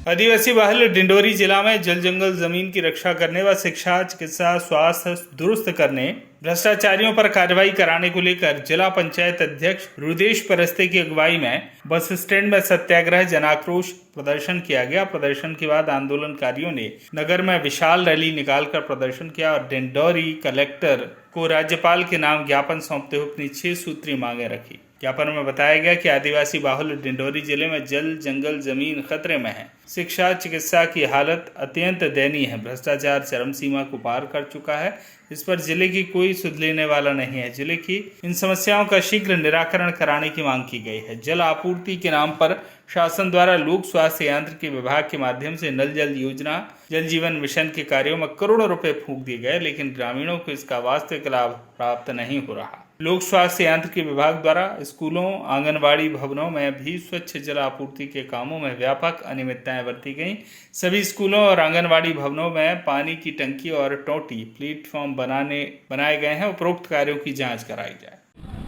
आदिवासी बहुल डिंडोरी जिला में जल जंगल जमीन की रक्षा करने व शिक्षा, चिकित्सा, स्वास्थ्य दुरुस्त करने, भ्रष्टाचारियों पर कार्रवाई कराने को लेकर जिला पंचायत अध्यक्ष रुदेश परस्ते की अगुवाई में बस स्टैंड में सत्याग्रह जन आक्रोश प्रदर्शन किया गया। प्रदर्शन के बाद आंदोलनकारियों ने नगर में विशाल रैली निकालकर प्रदर्शन किया और डिंडोरी कलेक्टर को राज्यपाल के नाम ज्ञापन सौंपते हुए अपनी 6 सूत्री मांगे रखी। ज्ञापन में बताया गया कि आदिवासी बाहुल्य डिंडोरी जिले में जल जंगल जमीन खतरे में है। शिक्षा, चिकित्सा की हालत अत्यंत दयनीय है। भ्रष्टाचार चरम सीमा को पार कर चुका है। इस पर जिले की कोई सुध लेने वाला नहीं है। जिले की इन समस्याओं का शीघ्र निराकरण कराने की मांग की गई है। जल आपूर्ति के नाम पर शासन द्वारा लोक स्वास्थ्य यांत्रिकी विभाग के माध्यम से नल जल योजना, जल जीवन मिशन के कार्यों में करोड़ों रुपए फूंक दिए गए, लेकिन ग्रामीणों को इसका वास्तविक लाभ प्राप्त नहीं हो रहा। लोक स्वास्थ्य यांत्रिकी विभाग द्वारा स्कूलों, आंगनबाड़ी भवनों में भी स्वच्छ जल आपूर्ति के कामों में व्यापक अनियमितताएं बरती गईं। सभी स्कूलों और आंगनबाड़ी भवनों में पानी की टंकी और टोटी प्लेटफॉर्म बनाए गए हैं। उपरोक्त कार्यों की जांच कराई जाए।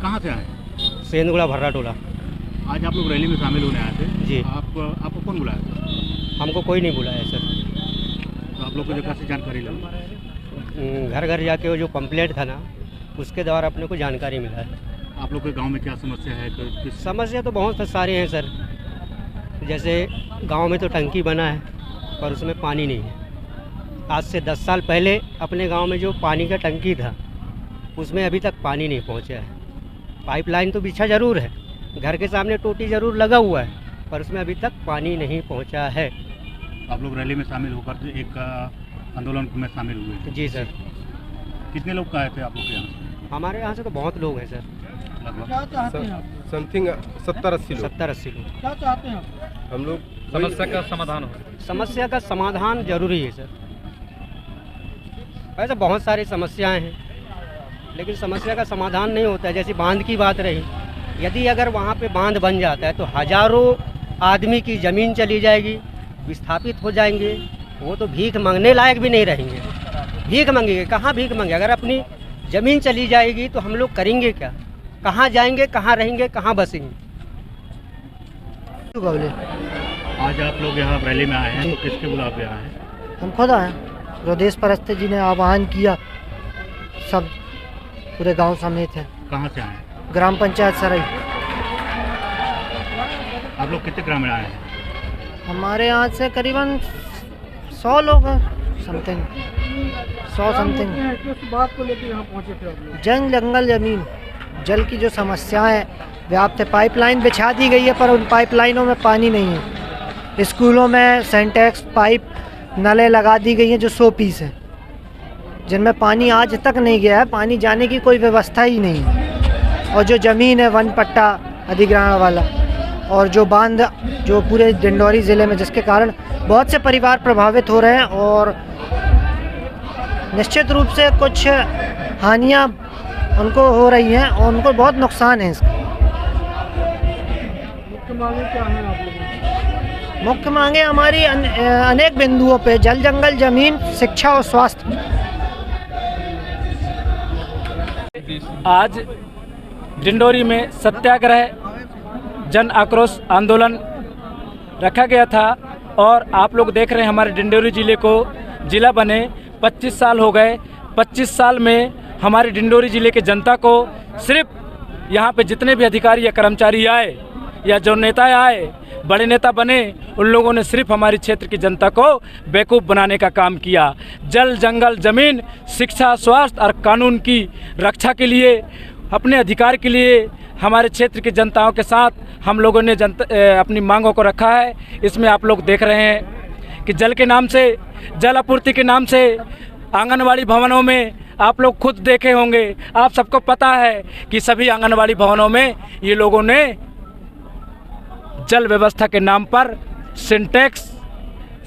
कहाँ से आए? सेंदगुड़ा भर्रा टोला। आज आप लोग रैली में शामिल होने आए थे जी। आपको कौन बुलाया था? हमको कोई नहीं बुलाया सर। तो आप लोग को जगह से जानकारी लगी? घर घर जाके वो जो कंप्लेंट था ना, उसके द्वारा अपने को जानकारी मिला है। आप लोग के गांव में क्या समस्या है? समस्या तो बहुत सारी हैं सर। जैसे गांव में तो टंकी बना है पर उसमें पानी नहीं है। आज से 10 साल पहले अपने गांव में जो पानी का टंकी था उसमें अभी तक पानी नहीं पहुंचा है। पाइपलाइन तो बिछा ज़रूर है, घर के सामने टोटी ज़रूर लगा हुआ है, पर उसमें अभी तक पानी नहीं पहुँचा है। आप लोग रैली में शामिल होकर एक आंदोलन में शामिल हुए? जी सर। कितने लोग आए थे आप लोग के यहाँ? हमारे यहाँ से तो बहुत लोग हैं सर, लगभग समथिंग 70-80 लोग। 70-80 लोग। क्या चाहते हैं आप? हम लोग समस्या का समाधान हो। समस्या का समाधान जरूरी है सर। वैसे बहुत सारी समस्याएं हैं, लेकिन समस्या का समाधान नहीं होता है। जैसे बांध की बात रही, यदि अगर वहाँ पे बांध बन जाता है तो हजारों आदमी की ज़मीन चली जाएगी, विस्थापित हो जाएंगे। वो तो भीख मांगने लायक भी नहीं रहेंगे। भीख मांगेंगे, कहाँ भीख मांगे? अगर अपनी ज़मीन चली जाएगी तो हम लोग करेंगे क्या? कहाँ जाएंगे, कहाँ रहेंगे, कहाँ बसेंगे? आज आप लोग यहाँ रैली में आए हैं तो किसके बुलाव पे आए हैं? हम खुद आए। रुदेश परस्ते जी ने आह्वान किया, सब पूरे गांव समेत हैं। कहाँ से आए? ग्राम पंचायत सरई। आप लोग कितने ग्रामीण आए हैं? हमारे यहाँ से करीबन 100 लोग हैं, समथिंग 100 समथिंग। किस बात को लेकर यहाँ पहुँचे थे? जल जंगल जमीन, जल की जो समस्याएं व्याप्त है। पाइपलाइन बिछा दी गई है पर उन पाइपलाइनों में पानी नहीं है। स्कूलों में सेंटेक्स पाइप नलें लगा दी गई हैं जो 100 पीस है, जिनमें पानी आज तक नहीं गया है। पानी जाने की कोई व्यवस्था ही नहीं है। और जो ज़मीन है वन पट्टा अधिग्रहण वाला, और जो बांध जो पूरे डिंडोरी ज़िले में, जिसके कारण बहुत से परिवार प्रभावित हो रहे हैं और निश्चित रूप से कुछ हानियां उनको हो रही हैं और उनको बहुत नुकसान है इसका। मुख्य मांगे क्या हैं आप लोगों की? मुख्य मांगे हमारी अनेक बिंदुओं पे जल जंगल जमीन, शिक्षा और स्वास्थ्य। आज डिंडोरी में सत्याग्रह जन आक्रोश आंदोलन रखा गया था और आप लोग देख रहे हैं हमारे डिंडोरी ज़िले को ज़िला बने 25 साल हो गए। 25 साल में हमारे डिंडोरी ज़िले के जनता को सिर्फ यहाँ पे जितने भी अधिकारी या कर्मचारी आए या जो नेता आए, बड़े नेता बने, उन लोगों ने सिर्फ हमारे क्षेत्र की जनता को बेवकूफ़ बनाने का काम किया। जल जंगल ज़मीन, शिक्षा, स्वास्थ्य और कानून की रक्षा के लिए, अपने अधिकार के लिए हमारे क्षेत्र की जनताओं के साथ हम लोगों ने अपनी मांगों को रखा है। इसमें आप लोग देख रहे हैं कि जल के नाम से, जल आपूर्ति के नाम से आंगनवाड़ी भवनों में आप लोग खुद देखे होंगे, आप सबको पता है कि सभी आंगनवाड़ी भवनों में ये लोगों ने जल व्यवस्था के नाम पर सिंटेक्स,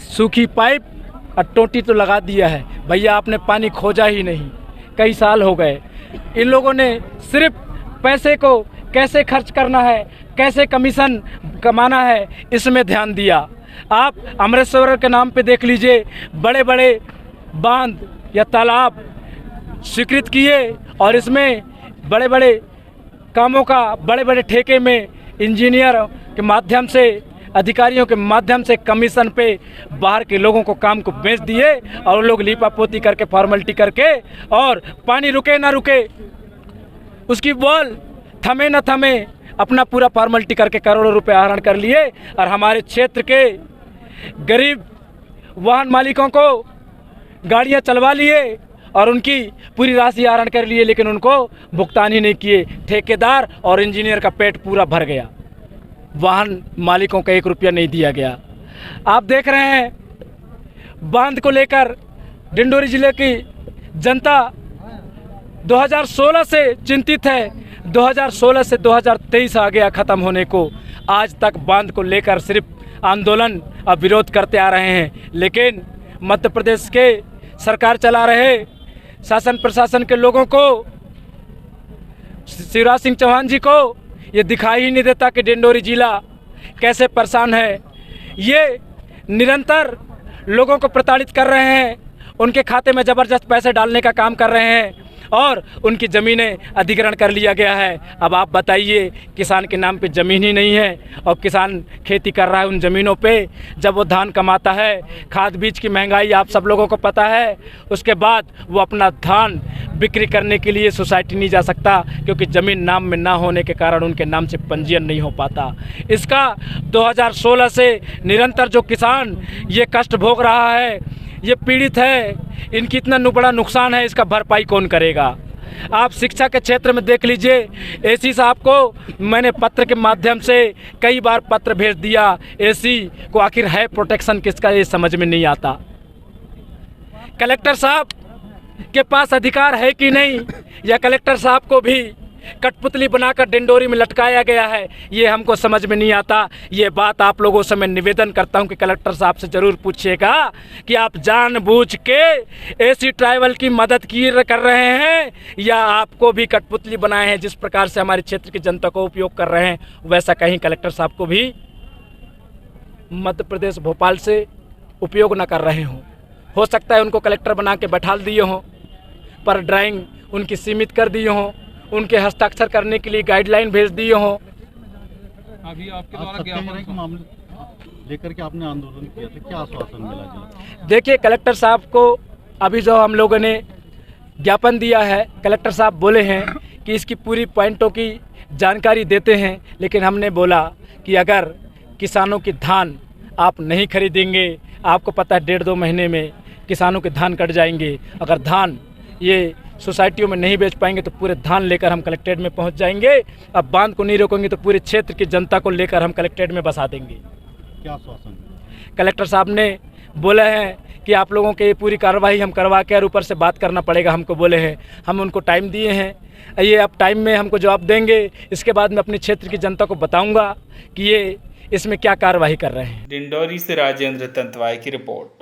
सूखी पाइप और टोटी तो लगा दिया है। भैया आपने पानी खोजा ही नहीं, कई साल हो गए। इन लोगों ने सिर्फ पैसे को कैसे खर्च करना है, कैसे कमीशन कमाना है, इसमें ध्यान दिया। आप अमृतसर के नाम पे देख लीजिए, बड़े बड़े बांध या तालाब स्वीकृत किए और इसमें बड़े बड़े कामों का बड़े बड़े ठेके में इंजीनियर के माध्यम से अधिकारियों के माध्यम से कमीशन पे बाहर के लोगों को काम को बेच दिए और लोग लीपापोती करके फॉर्मेलिटी करके और पानी रुके ना रुके उसकी बॉल थमे न थमे अपना पूरा फॉर्मेलिटी करके करोड़ों रुपए आहरण कर लिए और हमारे क्षेत्र के गरीब वाहन मालिकों को गाड़ियां चलवा लिए और उनकी पूरी राशि आहरण कर लिए, लेकिन उनको भुगतान ही नहीं किए। ठेकेदार और इंजीनियर का पेट पूरा भर गया, वाहन मालिकों का 1 रुपया नहीं दिया गया। आप देख रहे हैं बांध को लेकर डिंडोरी जिले की जनता 2016 से चिंतित है। 2016 से 2023 आ गया ख़त्म होने को, आज तक बांध को लेकर सिर्फ आंदोलन और विरोध करते आ रहे हैं। लेकिन मध्य प्रदेश के सरकार चला रहे शासन प्रशासन के लोगों को, शिवराज सिंह चौहान जी को ये दिखाई ही नहीं देता कि डिंडोरी जिला कैसे परेशान है। ये निरंतर लोगों को प्रताड़ित कर रहे हैं, उनके खाते में ज़बरदस्त पैसे डालने का काम कर रहे हैं और उनकी ज़मीनें अधिग्रहण कर लिया गया है। अब आप बताइए, किसान के नाम पे ज़मीन ही नहीं है और किसान खेती कर रहा है उन ज़मीनों पे। जब वो धान कमाता है, खाद बीज की महंगाई आप सब लोगों को पता है, उसके बाद वो अपना धान बिक्री करने के लिए सोसाइटी नहीं जा सकता क्योंकि ज़मीन नाम में ना होने के कारण उनके नाम से पंजीयन नहीं हो पाता। इसका 2016 से निरंतर जो किसान ये कष्ट भोग रहा है, ये पीड़ित है, इनकी इतना बड़ा नुकसान है, इसका भरपाई कौन करेगा। आप शिक्षा के क्षेत्र में देख लीजिए, एसी साहब को मैंने पत्र के माध्यम से कई बार पत्र भेज दिया, एसी को आखिर है प्रोटेक्शन किसका ये समझ में नहीं आता। कलेक्टर साहब के पास अधिकार है कि नहीं, या कलेक्टर साहब को भी कठपुतली बनाकर डिंडोरी में लटकाया गया है, ये हमको समझ में नहीं आता। ये बात आप लोगों से मैं निवेदन करता हूं कि कलेक्टर साहब से ज़रूर पूछिएगा कि आप जानबूझ के एसी ट्राइबल की मदद कर रहे हैं या आपको भी कठपुतली बनाए हैं। जिस प्रकार से हमारे क्षेत्र की जनता को उपयोग कर रहे हैं, वैसा कहीं कलेक्टर साहब को भी मध्य प्रदेश भोपाल से उपयोग न कर रहे हों। हो सकता है उनको कलेक्टर बना के बैठा दिए हों, पर ड्राइंग उनकी सीमित कर दिए हों, उनके हस्ताक्षर करने के लिए गाइडलाइन भेज दिए हों। अभी आपके द्वारा ज्ञापन के मामले लेकर के आपने आंदोलन किया था, क्या आश्वासन मिला जी? देखिए, कलेक्टर साहब को अभी जो हम लोगों ने ज्ञापन दिया है, कलेक्टर साहब बोले हैं कि इसकी पूरी पॉइंटों की जानकारी देते हैं, लेकिन हमने बोला कि अगर किसानों की धान आप नहीं खरीदेंगे, आपको पता है 1.5-2 महीने में किसानों के धान कट जाएंगे। अगर धान ये सोसाइटियों में नहीं बेच पाएंगे तो पूरे धान लेकर हम कलेक्ट्रेट में पहुंच जाएंगे। अब बांध को नहीं रोकेंगे तो पूरे क्षेत्र की जनता को लेकर हम कलेक्ट्रेट में बसा देंगे। क्या आश्वासन? कलेक्टर साहब ने बोले हैं कि आप लोगों के ये पूरी कार्रवाई हम करवा के और ऊपर से बात करना पड़ेगा हमको बोले हैं। हम उनको टाइम दिए हैं, ये अब टाइम में हमको जवाब देंगे। इसके बाद मैं अपने क्षेत्र की जनता को बताऊँगा कि ये इसमें क्या कार्रवाई कर रहे हैं। डिंडोरी से राजेंद्र तंतवाई की रिपोर्ट।